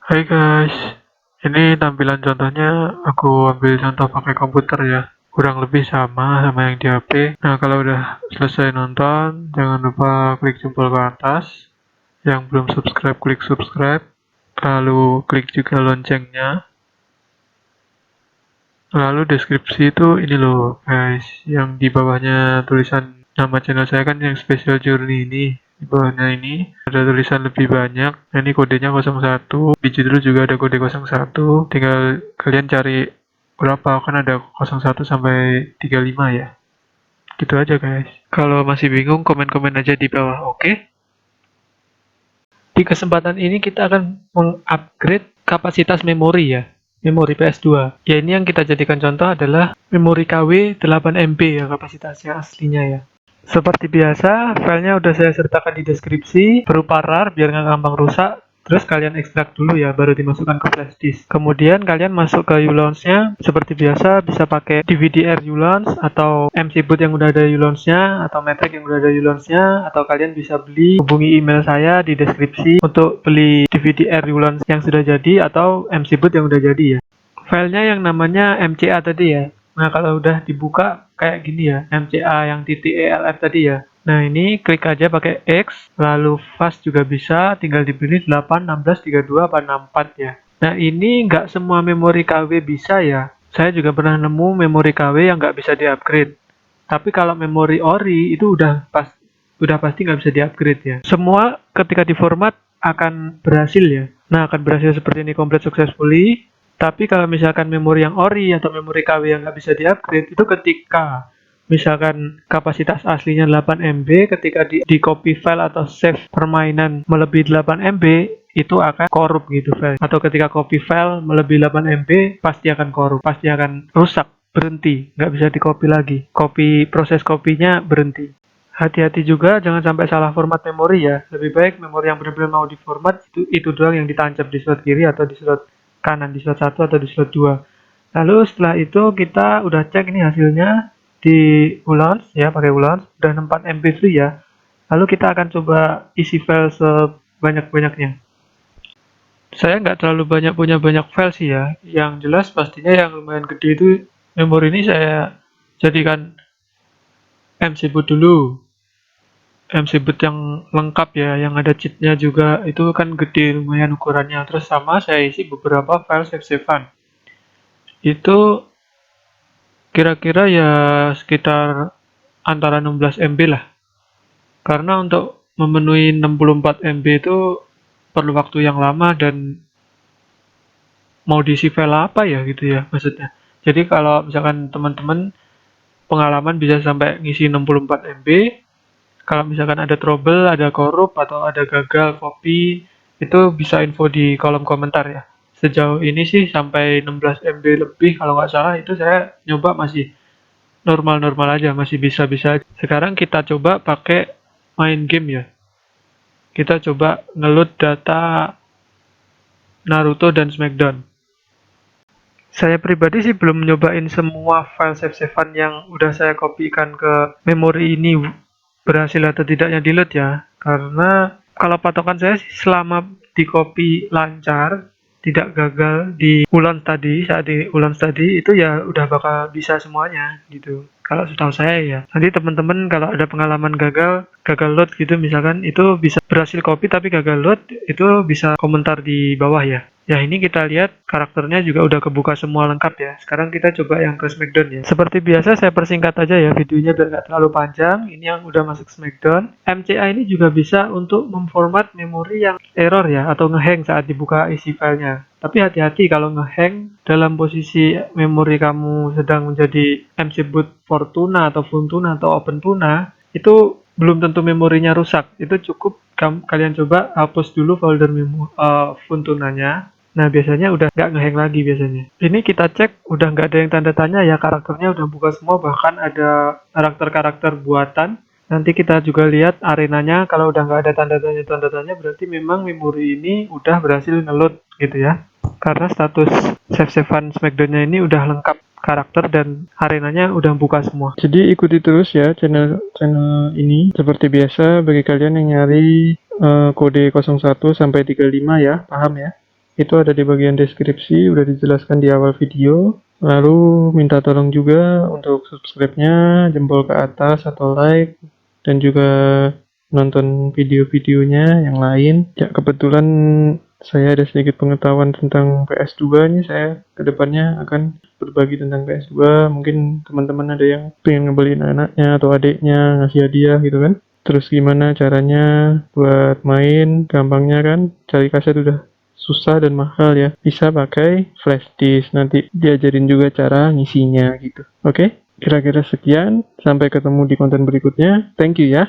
Hai guys, ini tampilan contohnya aku ambil contoh pakai komputer ya. Kurang lebih sama yang di HP. Nah, kalau udah selesai nonton, jangan lupa klik jempol ke atas. Yang belum subscribe, klik subscribe. Lalu klik juga loncengnya. Lalu deskripsi itu ini loh guys, yang di bawahnya tulisan nama channel saya kan yang Special Journey ini. Di bawahnya ini ada tulisan lebih banyak. Nah, ini kodenya 01. Di judul juga ada kode 01. Tinggal kalian cari berapa, kan ada 01 sampai 35 ya. Gitu aja guys. Kalau masih bingung komen-komen aja di bawah, oke? Di kesempatan ini kita akan mengupgrade kapasitas memori ya, memori PS2. Ya, ini yang kita jadikan contoh adalah memori KW 8 MB ya kapasitasnya aslinya ya. Seperti biasa, filenya udah saya sertakan di deskripsi berupa RAR biar nggak gampang rusak. Terus kalian ekstrak dulu ya, baru dimasukkan ke flash disk. Kemudian kalian masuk ke uLaunch-nya. Seperti biasa, bisa pakai DVD-R uLaunch atau MC-Boot yang udah ada uLaunch-nya, atau Matrix yang udah ada uLaunch-nya, atau kalian bisa beli, hubungi email saya di deskripsi untuk beli DVD-R uLaunch yang sudah jadi atau MC-Boot yang udah jadi ya. Filenya yang namanya MCA tadi ya. Nah, kalau udah dibuka kayak gini ya, MCA yang .elf tadi ya. Nah, ini klik aja pakai X, lalu fast juga bisa, tinggal dipilih 8, 16, 32, 64 ya. Nah, ini nggak semua memori KW bisa ya. Saya juga pernah nemu memori KW yang nggak bisa di-upgrade. Tapi kalau memori ori itu udah pasti nggak bisa di-upgrade ya. Semua ketika diformat akan berhasil ya. Nah, akan berhasil seperti ini, complete successfully. Tapi kalau misalkan memori yang ori atau memori KW yang nggak bisa di-upgrade, itu ketika misalkan kapasitas aslinya 8 MB, ketika di copy file atau save permainan melebihi 8 MB, itu akan korup gitu file. Atau ketika copy file melebihi 8 MB, pasti akan korup, pasti akan rusak, berhenti, nggak bisa di copy lagi. Proses kopinya berhenti. Hati-hati juga, jangan sampai salah format memori ya. Lebih baik memori yang benar-benar mau diformat, itu doang yang ditancap di slot kiri atau di slot kanan, di slot 1 atau di slot 2. Lalu setelah itu kita udah cek ini hasilnya di uLaunch ya, pakai uLaunch udah 4 MB free ya. Lalu kita akan coba isi file sebanyak-banyaknya. Saya nggak terlalu punya banyak file sih ya. Yang jelas pastinya yang lumayan gede itu memori ini saya jadikan MC-Boot dulu. MC-Boot yang lengkap ya, yang ada cheatnya juga, itu kan gede lumayan ukurannya. Terus sama saya isi beberapa file save-savean. Itu kira-kira ya sekitar antara 16 MB lah. Karena untuk memenuhi 64 MB itu perlu waktu yang lama dan mau diisi file apa ya gitu ya maksudnya. Jadi kalau misalkan teman-teman pengalaman bisa sampai ngisi 64 MB, kalau misalkan ada trouble, ada korup atau ada gagal copy, itu bisa info di kolom komentar ya. Sejauh ini sih sampai 16 MB lebih kalau nggak salah, itu saya nyoba masih normal-normal aja, masih bisa-bisa. Sekarang kita coba pakai main game ya. Kita coba ngeload data Naruto dan Smackdown. Saya pribadi sih belum nyobain semua file save-savean yang udah saya kopikan ke memori ini berhasil atau tidaknya di load ya. Karena kalau patokan saya sih selama di copy lancar, tidak gagal di ulang tadi, saat di ulang tadi itu ya udah bakal bisa semuanya gitu. Kalau setahu saya ya. Nanti teman-teman kalau ada pengalaman gagal load gitu misalkan, itu bisa berhasil copy tapi gagal load, itu bisa komentar di bawah ya. Ya, ini kita lihat karakternya juga udah kebuka semua lengkap ya. Sekarang kita coba yang ke Smackdown ya. Seperti biasa saya persingkat aja ya videonya biar nggak terlalu panjang. Ini yang udah masuk Smackdown. MCA ini juga bisa untuk memformat memori yang error ya, atau ngehang saat dibuka isi filenya. Tapi hati-hati kalau ngehang dalam posisi memori kamu sedang menjadi MC-Boot Fortuna atau Funtuna atau OpenTuna, itu belum tentu memorinya rusak. Itu cukup kalian coba hapus dulu folder Funtunanya. Nah, biasanya udah nggak ngehang lagi biasanya. Ini kita cek, udah nggak ada yang tanda tanya ya, karakternya udah buka semua, bahkan ada karakter-karakter buatan. Nanti kita juga lihat arenanya, kalau udah nggak ada tanda tanya berarti memang memori ini udah berhasil ngeload gitu ya. Karena status save-savean Smackdown-nya ini udah lengkap karakter dan arenanya udah buka semua. Jadi ikuti terus ya channel ini seperti biasa bagi kalian yang nyari kode 01 sampai 35 ya, paham ya? Itu ada di bagian deskripsi, udah dijelaskan di awal video. Lalu minta tolong juga untuk subscribe-nya, jempol ke atas atau like, dan juga nonton video-videonya yang lain. Ya, kebetulan saya ada sedikit pengetahuan tentang PS2 nih, saya kedepannya akan berbagi tentang PS2. Mungkin teman-teman ada yang pengen ngebeliin anaknya atau adiknya, ngasih hadiah gitu kan. Terus gimana caranya buat main, gampangnya kan, cari kaset udah susah dan mahal ya. Bisa pakai flash disk, nanti diajarin juga cara ngisinya gitu. Oke? Kira-kira sekian, sampai ketemu di konten berikutnya. Thank you ya.